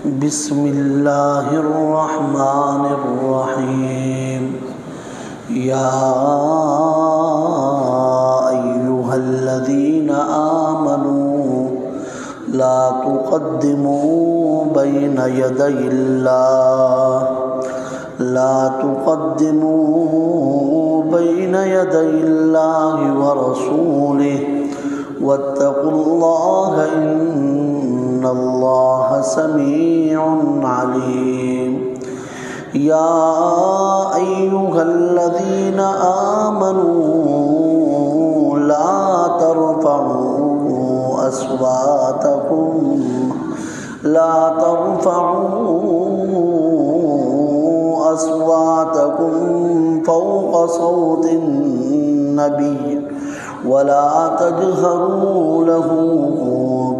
بسم اللہ الرحمن الرحیم یا ایہا الذین آمنوا لا تقدموا بین یدی اللہ ورسولہ واتقوا اللہ ان اللہ سمیع علیم یا ایہا الذین آمنوا لا ترفعوا أصواتكم فوق صوت النبي ولا تجهروا له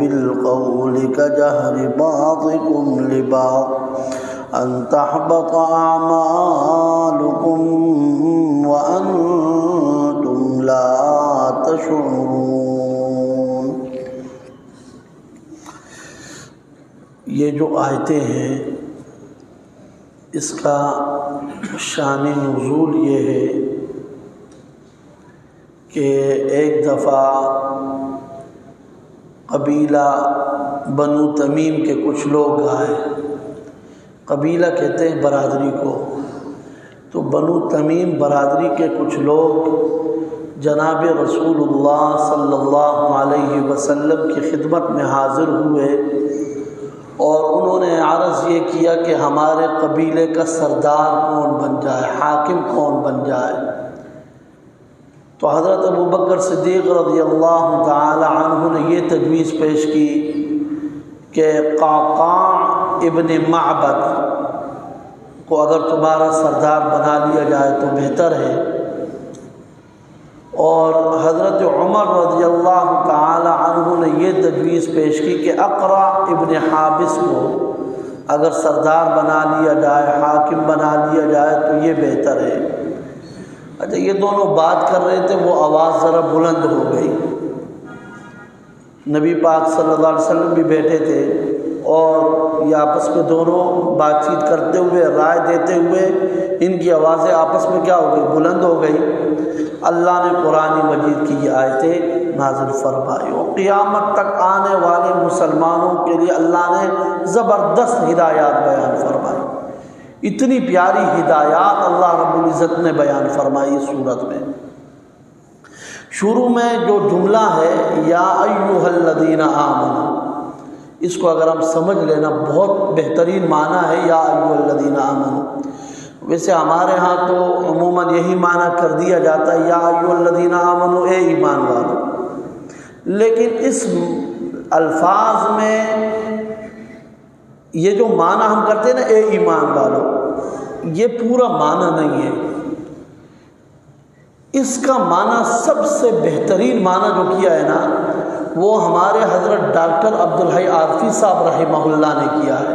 بالقول كجهر بعضكم لبعض أن تحبط أعمالكم وأنتم لا تشعرون۔ یہ جو آیتیں ہیں اس کا شان نزول یہ ہے کہ ایک دفعہ قبیلہ بنو تمیم کے کچھ لوگ آئے۔ قبیلہ کہتے ہیں برادری کو، تو بنو تمیم برادری کے کچھ لوگ جناب رسول اللہ صلی اللہ علیہ وسلم کی خدمت میں حاضر ہوئے اور انہوں نے عرض یہ کیا کہ ہمارے قبیلے کا سردار کون بن جائے، حاکم کون بن جائے۔ تو حضرت ابوبکر صدیق رضی اللہ تعالی عنہ نے یہ تجویز پیش کی کہ قعقاع ابن معبد کو اگر تمہارا سردار بنا لیا جائے تو بہتر ہے، اور حضرت عمر رضی اللہ تعالی عنہ نے یہ تجویز پیش کی کہ اقرع ابن حابس کو اگر سردار بنا لیا جائے، حاکم بنا لیا جائے تو یہ بہتر ہے۔ اچھا، یہ دونوں بات کر رہے تھے، وہ آواز ذرا بلند ہو گئی۔ نبی پاک صلی اللہ علیہ وسلم بھی بیٹھے تھے اور یہ آپس میں دونوں بات چیت کرتے ہوئے، رائے دیتے ہوئے ان کی آوازیں آپس میں کیا ہو گئی، بلند ہو گئی۔ اللہ نے قرآن مجید کی یہ آیتیں نازل فرمائی اور قیامت تک آنے والے مسلمانوں کے لیے اللہ نے زبردست ہدایات بیان فرمائی۔ اتنی پیاری ہدایات اللہ رب العزت نے بیان فرمائی اس صورت میں۔ شروع میں جو جملہ ہے یا ایھا الذین آمنوا، اس کو اگر ہم سمجھ لینا بہت بہترین معنی ہے یا ایھا الذین آمنوا۔ ویسے ہمارے ہاں تو عموماً یہی معنی کر دیا جاتا ہے یا ایھا الذین آمنوا، اے ایمان والو، لیکن اس الفاظ میں یہ جو معنی ہم کرتے ہیں نا اے ایمان والو، یہ پورا معنی نہیں ہے۔ اس کا معنی سب سے بہترین معنی جو کیا ہے نا، وہ ہمارے حضرت ڈاکٹر عبدالحی عارفی صاحب رحمہ اللہ نے کیا ہے۔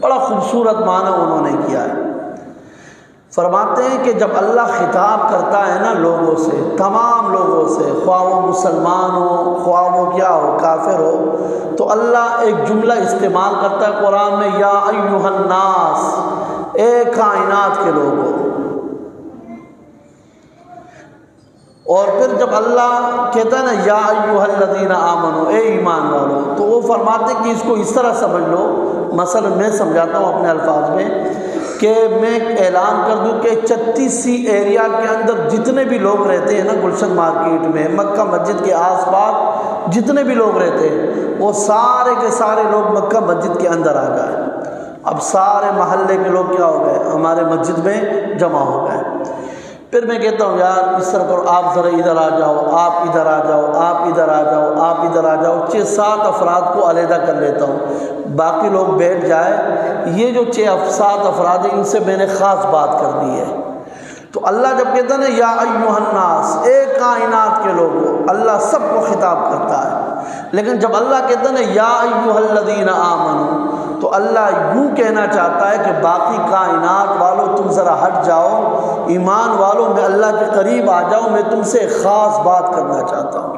بڑا خوبصورت معنی انہوں نے کیا ہے۔ فرماتے ہیں کہ جب اللہ خطاب کرتا ہے نا لوگوں سے، تمام لوگوں سے، خواہ وہ مسلمان ہو، خواہ وہ کیا ہو، کافر ہو، تو اللہ ایک جملہ استعمال کرتا ہے قرآن میں، یا ایھا الناس، اے کائنات کے لوگوں۔ اور پھر جب اللہ کہتا ہے نا یا ایھا الذین آمنوا، اے ایمان والو، تو وہ فرماتے ہیں کہ اس کو اس طرح سمجھ لو۔ مثلا میں سمجھاتا ہوں اپنے الفاظ میں کہ میں اعلان کر دوں کہ 36 ایریا کے اندر جتنے بھی لوگ رہتے ہیں نا، گلشن مارکیٹ میں، مکہ مسجد کے آس پاس جتنے بھی لوگ رہتے ہیں، وہ سارے کے سارے لوگ مکہ مسجد کے اندر آ گئے۔ اب سارے محلے کے لوگ کیا ہو گئے، ہمارے مسجد میں جمع ہو گئے۔ پھر میں کہتا ہوں یار اس طرح کرو، آپ ذرا ادھر آ جاؤ، آپ ادھر آ جاؤ، آپ ادھر آ جاؤ، آپ ادھر آ جاؤ، 6-7 افراد کو علیحدہ کر لیتا ہوں، باقی لوگ بیٹھ جائے۔ یہ جو 6-7 افراد ہیں، ان سے میں نے خاص بات کر دی ہے۔ تو اللہ جب کہتا ہے نا یا ایھا الناس، اے کائنات کے لوگوں، اللہ سب کو خطاب کرتا ہے۔ لیکن جب اللہ کہتا ہے نا یا ایھا الذین آمنوا، تو اللہ یوں کہنا چاہتا ہے کہ باقی کائنات والوں تم ذرا ہٹ جاؤ، ایمان والوں میں اللہ کے قریب آ جاؤ، میں تم سے ایک خاص بات کرنا چاہتا ہوں،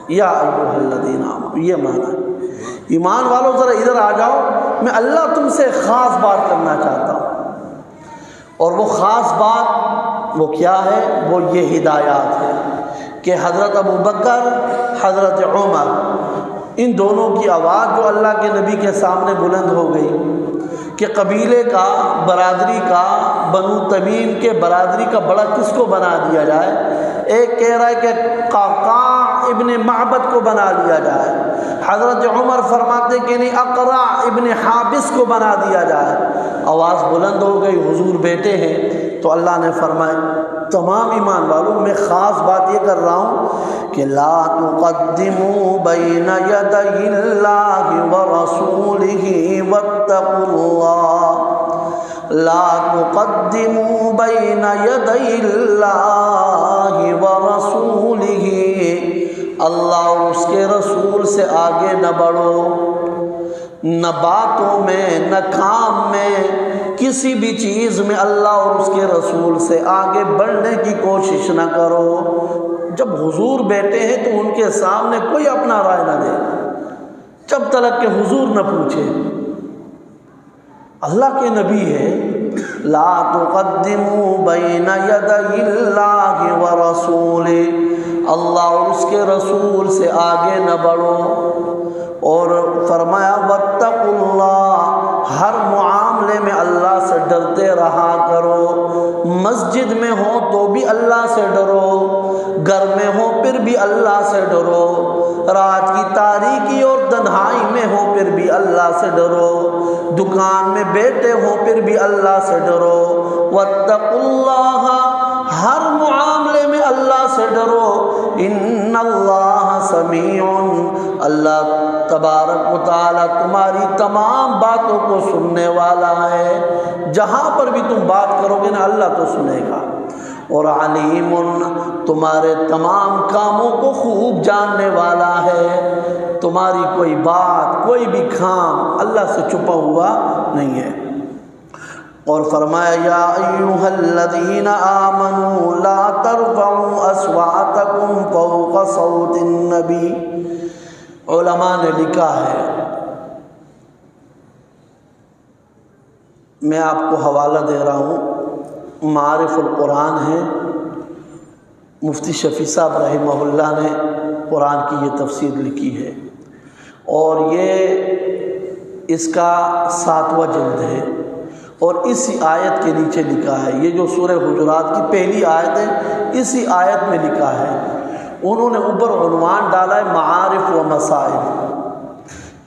یا ایھا الذین آمنوا، یہ معنی ہے۔ ایمان والوں ذرا ادھر آ جاؤ، میں اللہ تم سے خاص بات کرنا چاہتا ہوں۔ اور وہ خاص بات وہ کیا ہے؟ وہ یہ ہدایات ہے کہ حضرت ابو بکر، حضرت عمر، ان دونوں کی آواز جو اللہ کے نبی کے سامنے بلند ہو گئی کہ قبیلے کا، برادری کا، بنو تمیم کے برادری کا بڑا کس کو بنا دیا جائے؟ ایک کہہ رہا ہے کہ قعقاع ابن معبد کو بنا لیا جائے، حضرت عمر فرماتے کہ نہیں، اقرع ابن حابس کو بنا دیا جائے۔ آواز بلند ہو گئی، حضور بیٹے ہیں، تو اللہ نے فرمایا تمام ایمان والوں میں خاص بات یہ کر رہا ہوں کہ لا تقدموا بین یدی اللہ ورسولہ واتقوا اللہ، لا تقدموا بین یدی اللہ ورسولہ، اللہ اور اس کے رسول سے آگے نہ بڑھو، نہ باتوں میں، نہ کام میں، کسی بھی چیز میں اللہ اور اس کے رسول سے آگے بڑھنے کی کوشش نہ کرو۔ جب حضور بیٹھے ہیں تو ان کے سامنے کوئی اپنا رائے نہ دے جب تک کہ حضور نہ پوچھے۔ اللہ کے نبی ہے، لا تقدموا بین یدی اللہ ورسولہ، اللہ اور اس کے رسول سے آگے نہ بڑھو۔ اور فرمایا واتقوا اللہ، ہر معاملے میں اللہ سے ڈرتے رہا کرو، مسجد میں ہو تو بھی اللہ سے ڈرو، گھر میں ہو پھر بھی اللہ سے ڈرو، رات کی تاریکی اور تنہائی میں ہو پھر بھی اللہ سے ڈرو، دکان میں بیٹھے ہو پھر بھی اللہ سے ڈرو۔ واتقوا اللہ، ہر معاملے میں اللہ سے ڈرو، ان اللہ سمیع، اللہ تبارک و تعالی تمہاری تمام باتوں کو سننے والا ہے، جہاں پر بھی تم بات کرو گے نا اللہ تو سنے گا، اور علیم، تمہارے تمام کاموں کو خوب جاننے والا ہے، تمہاری کوئی بات، کوئی بھی کام اللہ سے چھپا ہوا نہیں ہے۔ اور فرمایا یا ایھا الذین آمنوا لا ترفعوا اصواتکم فوق صوت النبی۔ علماء نے لکھا ہے، میں آپ کو حوالہ دے رہا ہوں، معارف القرآن ہے، مفتی شفیع صاحب رحمہ اللہ نے قرآن کی یہ تفسیر لکھی ہے، اور یہ اس کا 7واں جلد ہے، اور اسی آیت کے نیچے لکھا ہے، یہ جو سورہ حجرات کی پہلی آیت ہے اسی آیت میں لکھا ہے، انہوں نے اوپر عنوان ڈالا ہے معارف و مسائل،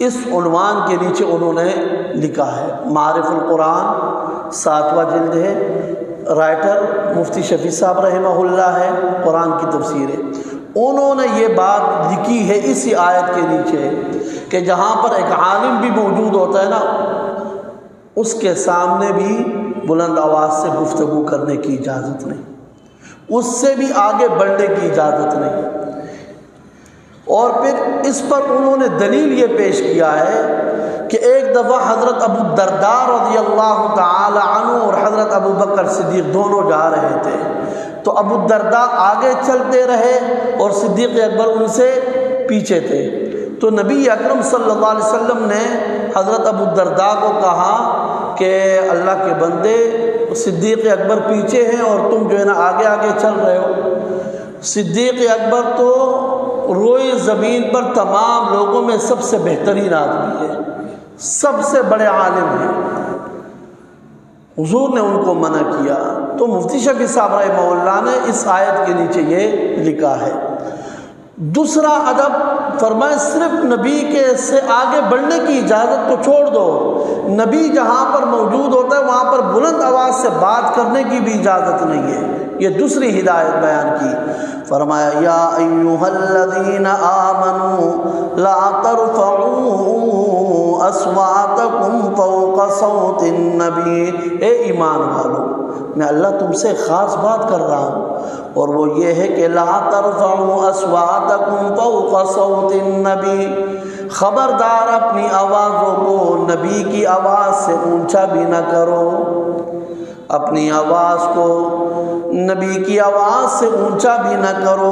اس عنوان کے نیچے انہوں نے لکھا ہے معارف القرآن، 7واں جلد ہے، رائٹر مفتی شفیع صاحب رحمہ اللہ ہے، قرآن کی تفسیر ہے، انہوں نے یہ بات لکھی ہے اسی آیت کے نیچے کہ جہاں پر ایک عالم بھی موجود ہوتا ہے نا، اس کے سامنے بھی بلند آواز سے گفتگو کرنے کی اجازت نہیں، اس سے بھی آگے بڑھنے کی اجازت نہیں۔ اور پھر اس پر انہوں نے دلیل یہ پیش کیا ہے کہ ایک دفعہ حضرت ابو الدرداء رضی اللہ تعالی عنہ اور حضرت ابو بکر صدیق دونوں جا رہے تھے، تو ابو الدرداء آگے چلتے رہے اور صدیق اکبر ان سے پیچھے تھے، تو نبی اکرم صلی اللہ علیہ وسلم نے حضرت ابو الدرداء کو کہا کہ اللہ کے بندے، صدیق اکبر پیچھے ہیں اور تم جو ہے نا آگے آگے چل رہے ہو۔ صدیق اکبر تو روئے زمین پر تمام لوگوں میں سب سے بہترین آدمی ہے، سب سے بڑے عالم ہیں، حضور نے ان کو منع کیا، تو مفتی شفیع صاحب رحمہ اللہ نے اس آیت کے نیچے یہ لکھا ہے۔ دوسرا ادب فرمائے صرف نبی کے سے آگے بڑھنے کی اجازت تو چھوڑ دو، نبی جہاں پر موجود ہوتا ہے وہاں پر بلند آواز سے بات کرنے کی بھی اجازت نہیں ہے، یہ دوسری ہدایت بیان کی۔ فرمایا یا ایھا الذین آمنوا لا ترفعوا اصواتکم فوق صوت النبی، اے ایمان والو میں اللہ تم سے خاص بات کر رہا ہوں، اور وہ یہ ہے کہ لا ترفعوا اصواتکم فوق صوت النبی، خبردار اپنی آوازوں کو نبی کی آواز سے اونچا بھی نہ کرو۔ اپنی آواز کو نبی کی آواز سے اونچا بھی نہ کرو،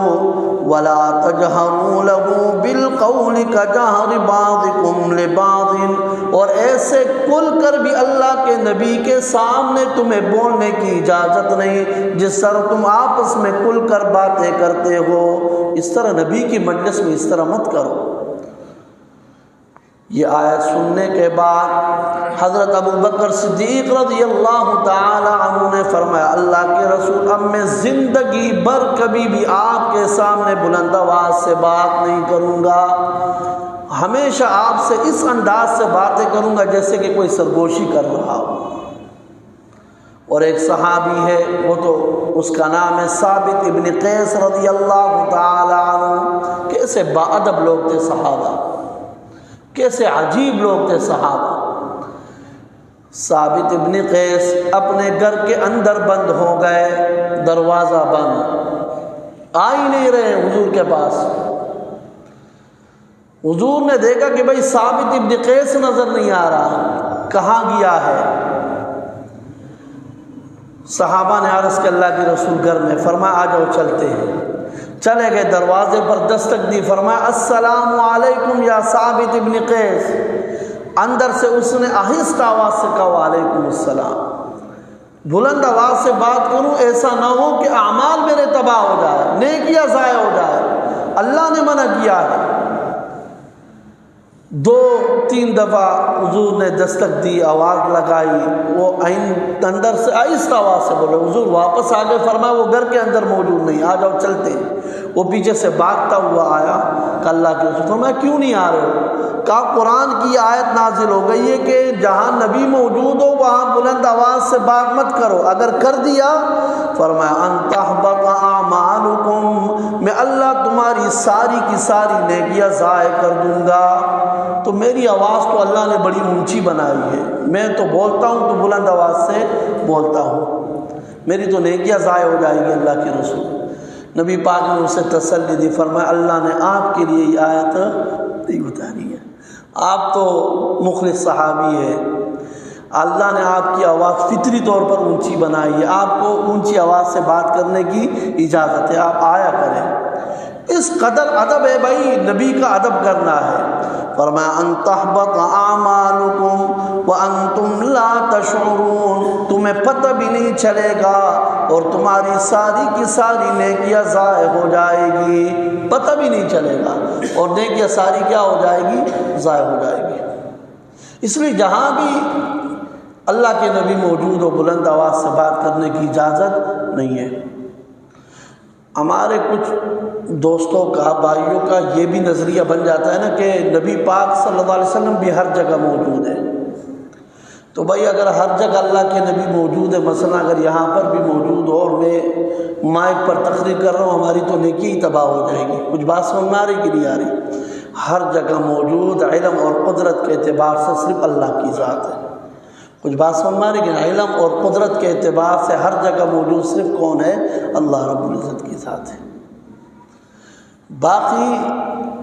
وَلَا تَجْهَرُوا لَهُ بِالْقَوْلِ كَجَهْرِ بَعْضِكُمْ لِبَعْضٍ، اور ایسے کھل کر بھی اللہ کے نبی کے سامنے تمہیں بولنے کی اجازت نہیں جس طرح تم آپس میں کھل کر باتیں کرتے ہو، اس طرح نبی کی مجلس میں اس طرح مت کرو۔ یہ آیت سننے کے بعد حضرت ابو بکر صدیق رضی اللہ تعالی عنہ نے فرمایا، اللہ کے رسول، اب میں زندگی بھر کبھی بھی آپ کے سامنے بلند آواز سے بات نہیں کروں گا، ہمیشہ آپ سے اس انداز سے باتیں کروں گا جیسے کہ کوئی سرگوشی کر رہا ہو۔ اور ایک صحابی ہے، وہ تو اس کا نام ہے ثابت ابن قیس رضی اللہ تعالی عنہ، کیسے باادب لوگ تھے صحابہ، کیسے عجیب لوگ تھے صحابہ۔ ثابت ابن قیس اپنے گھر کے اندر بند ہو گئے، دروازہ بند، آ ہی نہیں رہے حضور کے پاس۔ حضور نے دیکھا کہ بھئی ثابت ابن قیس نظر نہیں آ رہا، کہاں گیا ہے؟ صحابہ نے عرض کہ اللہ کے رسول گھر میں، فرمایا آ جاؤ چلتے ہیں۔ چلے گئے، دروازے پر دستک دی، فرمایا السلام علیکم یا ثابت ابن قیس۔ اندر سے اس نے آہستہ آواز سے کہا وعلیکم السلام۔ بلند آواز سے بات کروں، ایسا نہ ہو کہ اعمال میرے تباہ ہو جائے، نیکیاں ضائع ہو جائے، اللہ نے منع کیا ہے۔ 2-3 دفعہ حضور نے دستک دی، آواز لگائی، وہ اندر سے آہستہ آواز سے بولے، حضور واپس آگے، فرمایا وہ گھر کے اندر موجود نہیں، آ جاؤ چلتے ہیں۔ وہ پیچھے سے بھاگتا ہوا آیا کہ اللہ کے رسول، فرمایا کیوں نہیں آ رہے ہو؟ کہا قرآن کی آیت نازل ہو گئی ہے کہ جہاں نبی موجود ہو وہاں بلند آواز سے بات مت کرو، اگر کر دیا فرمایا ان تحبط اعمالکم، میں اللہ تمہاری ساری کی ساری نیکیاں ضائع کر دوں گا۔ تو میری آواز تو اللہ نے بڑی اونچی بنائی ہے، میں تو بولتا ہوں تو بلند آواز سے بولتا ہوں، میری تو نیکیاں ضائع ہو جائے گی۔ اللہ کے رسول نبی پاک نے اسے تسلی دی، فرمایا اللہ نے آپ کے لیے یہ آیت نہیں اتاری ہے، آپ تو مخلص صحابی ہے، اللہ نے آپ کی آواز فطری طور پر اونچی بنائی ہے، آپ کو اونچی آواز سے بات کرنے کی اجازت ہے، آپ آیا کریں۔ اس قدر ادب ہے بھائی، نبی کا ادب کرنا ہے۔ فرمایا ان تحبط اعمالکم وانتم لا تشعرون، تمہیں پتہ بھی نہیں چلے گا اور تمہاری ساری کی ساری نیکیاں ضائع ہو جائے گی، پتہ بھی نہیں چلے گا اور نیکیاں ساری کیا ہو جائے گی؟ ضائع ہو جائے گی۔ اس لیے جہاں بھی اللہ کے نبی موجود ہو بلند آواز سے بات کرنے کی اجازت نہیں ہے۔ ہمارے کچھ دوستوں کا، بھائیوں کا یہ بھی نظریہ بن جاتا ہے نا کہ نبی پاک صلی اللہ علیہ وسلم بھی ہر جگہ موجود ہے، تو بھائی اگر ہر جگہ اللہ کے نبی موجود ہے، مثلا اگر یہاں پر بھی موجود ہو اور میں مائک پر تقریر کر رہا ہوں، ہماری تو نیکی ہی تباہ ہو جائے گی۔ کچھ بات سمجھ میں آ رہی کہ نہیں آ رہی؟ ہر جگہ موجود علم اور قدرت کے اعتبار سے صرف اللہ کی ذات ہے۔ کچھ بات سمجھ میں آ رہی کہ علم اور قدرت کے اعتبار سے ہر جگہ موجود صرف کون ہے؟ اللہ رب العزت کی ذات ہے۔ باقی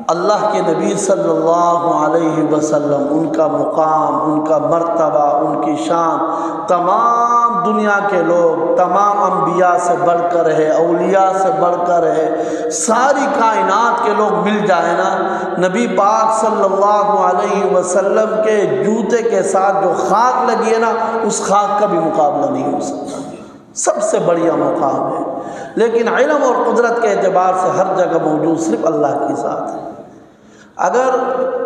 اللہ کے نبی صلی اللہ علیہ وسلم، ان کا مقام، ان کا مرتبہ، ان کی شان تمام دنیا کے لوگ، تمام انبیاء سے بڑھ کر ہے، اولیاء سے بڑھ کر ہے، ساری کائنات کے لوگ مل جائیں نا، نبی پاک صلی اللہ علیہ وسلم کے جوتے کے ساتھ جو خاک لگی ہے نا، اس خاک کا بھی مقابلہ نہیں ہو سکتا، سب سے بڑھیا مقام ہے۔ لیکن علم اور قدرت کے اعتبار سے ہر جگہ موجود صرف اللہ کی ذات ہے۔ اگر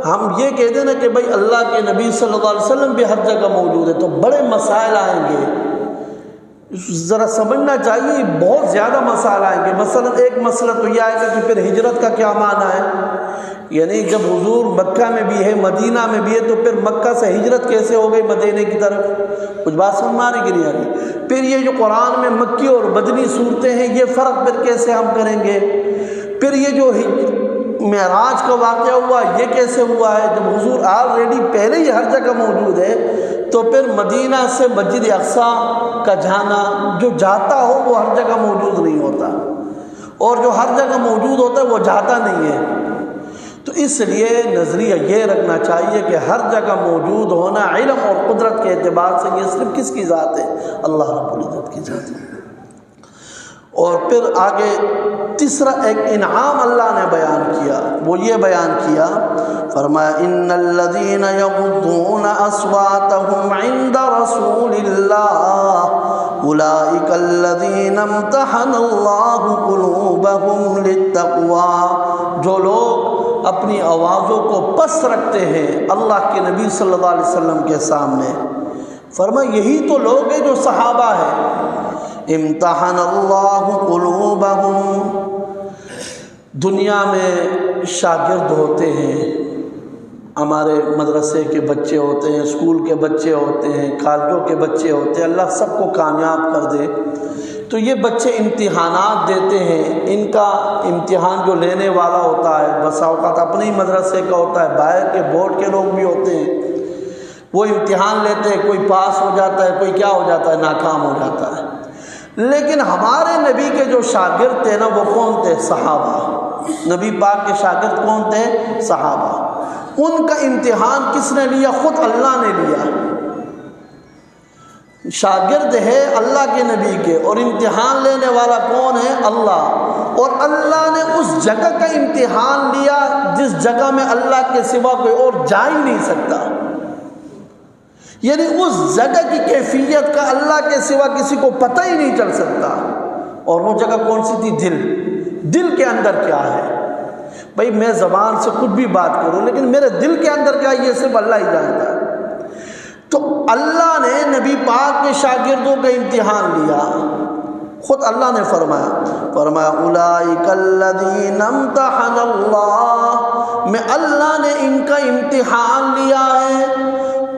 ہم یہ کہہ دیں نا کہ بھائی اللہ کے نبی صلی اللہ علیہ وسلم بھی ہر جگہ موجود ہے تو بڑے مسائل آئیں گے، ذرا سمجھنا چاہیے، بہت زیادہ مسائل آئیں گے۔ مثلا ایک مسئلہ تو یہ آئے گا کہ پھر ہجرت کا کیا معنی ہے، یعنی جب حضور مکہ میں بھی ہے، مدینہ میں بھی ہے، تو پھر مکہ سے ہجرت کیسے ہو گئی مدینے کی طرف؟ کچھ بات سمجھ میں آ رہی کہ نہیں آ رہی؟ پھر یہ جو قرآن میں مکی اور مدنی صورتیں ہیں، یہ فرق پھر کیسے ہم کریں گے؟ پھر یہ جو معراج کا واقعہ ہوا، یہ کیسے ہوا ہے؟ جب حضور آلریڈی پہلے ہی ہر جگہ موجود ہے، تو پھر مدینہ سے مسجد اقصیٰ کا جانا، جو جاتا ہو وہ ہر جگہ موجود نہیں ہوتا، اور جو ہر جگہ موجود ہوتا ہے وہ جاتا نہیں ہے۔ تو اس لیے نظریہ یہ رکھنا چاہیے کہ ہر جگہ موجود ہونا علم اور قدرت کے اعتبار سے یہ صرف کس کی ذات ہے؟ اللہ رب العزت کی ذات ہے۔ اور پھر آگے تیسرا ایک انعام اللہ نے بیان کیا، وہ یہ بیان کیا، فرمایا ان الذین یغضون اصواتهم عند رسول اللہ اولئک الذین امتحن اللہ قلوبهم للتقوی، جو لوگ اپنی آوازوں کو پست رکھتے ہیں اللہ کے نبی صلی اللہ علیہ وسلم کے سامنے، فرمایا یہی تو لوگ ہیں جو صحابہ ہیں۔ امتحن اللہ قلوبہم، دنیا میں شاگرد ہوتے ہیں، ہمارے مدرسے کے بچے ہوتے ہیں، اسکول کے بچے ہوتے ہیں، کالجوں کے بچے ہوتے ہیں، اللہ سب کو کامیاب کر دے، تو یہ بچے امتحانات دیتے ہیں، ان کا امتحان جو لینے والا ہوتا ہے بسا اوقات اپنے ہی مدرسے کا ہوتا ہے، باہر کے بورڈ کے لوگ بھی ہوتے ہیں، وہ امتحان لیتے ہیں، کوئی پاس ہو جاتا ہے، کوئی کیا ہو جاتا ہے، ناکام ہو جاتا ہے۔ لیکن ہمارے نبی کے جو شاگرد تھے نا وہ کون تھے؟ صحابہ۔ نبی پاک کے شاگرد کون تھے؟ صحابہ۔ ان کا امتحان کس نے لیا؟ خود اللہ نے لیا۔ شاگرد ہے اللہ کے نبی کے، اور امتحان لینے والا کون ہے؟ اللہ۔ اور اللہ نے اس جگہ کا امتحان لیا جس جگہ میں اللہ کے سوا کوئی اور جا ہی نہیں سکتا، یعنی اس جگہ کی کیفیت کا اللہ کے سوا کسی کو پتہ ہی نہیں چل سکتا۔ اور وہ جگہ کون سی تھی؟ دل۔ دل کے اندر کیا ہے؟ بھائی میں زبان سے کچھ بھی بات کروں لیکن میرے دل کے اندر کیا ہے یہ صرف اللہ ہی جانتا ہے۔ تو اللہ نے نبی پاک کے شاگردوں کا امتحان لیا، خود اللہ نے فرمایا اولئک الذین امتحن اللہ، میں اللہ نے ان کا امتحان لیا ہے،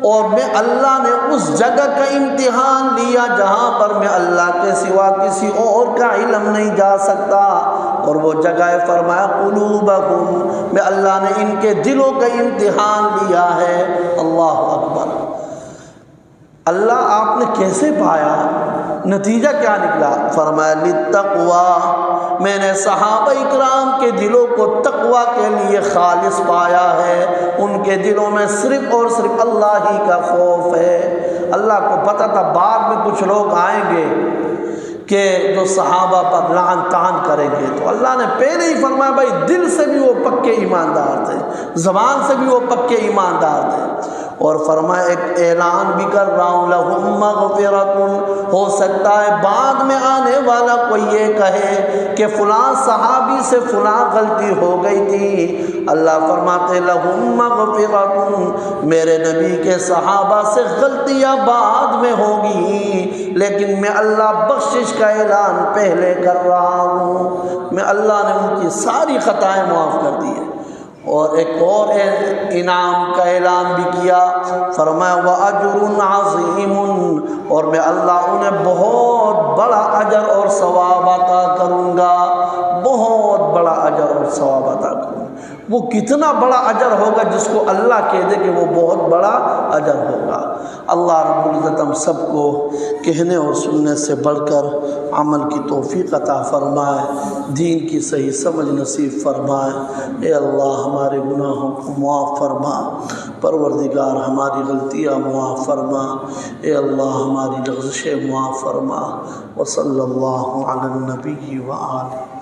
اور میں اللہ نے اس جگہ کا امتحان لیا جہاں پر میں اللہ کے سوا کسی اور کا علم نہیں جا سکتا، اور وہ جگہ فرمایا قلوبہم، میں اللہ نے ان کے دلوں کا امتحان لیا ہے۔ اللہ اکبر۔ اللہ آپ نے کیسے پایا؟ نتیجہ کیا نکلا؟ فرمایا للتقوی، میں نے صحابہ اکرام کے دلوں کو تقوی کے لیے خالص پایا ہے، ان کے دلوں میں صرف اور صرف اللہ ہی کا خوف ہے۔ اللہ کو پتہ تھا بعد میں کچھ لوگ آئیں گے کہ جو صحابہ پر لعن طعن کریں گے، تو اللہ نے پہلے ہی فرمایا بھائی دل سے بھی وہ پکے ایماندار تھے، زبان سے بھی وہ پکے ایماندار تھے، اور فرمایا ایک اعلان بھی کر رہا ہوں لہم مغفرۃ، ہو سکتا ہے بعد میں آنے والا کوئی یہ کہے کہ فلاں صحابی سے فلاں غلطی ہو گئی تھی، اللہ فرماتے لہم مغفرۃ، میرے نبی کے صحابہ سے غلطیاں بعد میں ہوگی، لیکن میں اللہ بخشش کا اعلان پہلے کر رہا ہوں، میں اللہ نے ان کی ساری خطائیں معاف کر دی ہیں۔ اور ایک اور انعام کا اعلان بھی کیا، فرمایا وَأَجْرٌ عَظِيمٌ، اور میں اللہ انہیں بہت بڑا اجر اور ثواب عطا کروں گا، بہت بڑا اجر اور ثواب عطا کروں گا۔ وہ کتنا بڑا اجر ہوگا جس کو اللہ کہہ دے کہ وہ بہت بڑا اجر ہوگا۔ اللہ رب العزت ہم سب کو کہنے اور سننے سے بڑھ کر عمل کی توفیق عطا فرمائے، دین کی صحیح سمجھ نصیب فرمائے۔ اے اللہ ہمارے گناہوں کو معاف فرما، پروردگار ہماری غلطیاں معاف فرما، اے اللہ ہماری لغزشیں معاف فرما۔ وصلی اللہ علی النبی وآلہ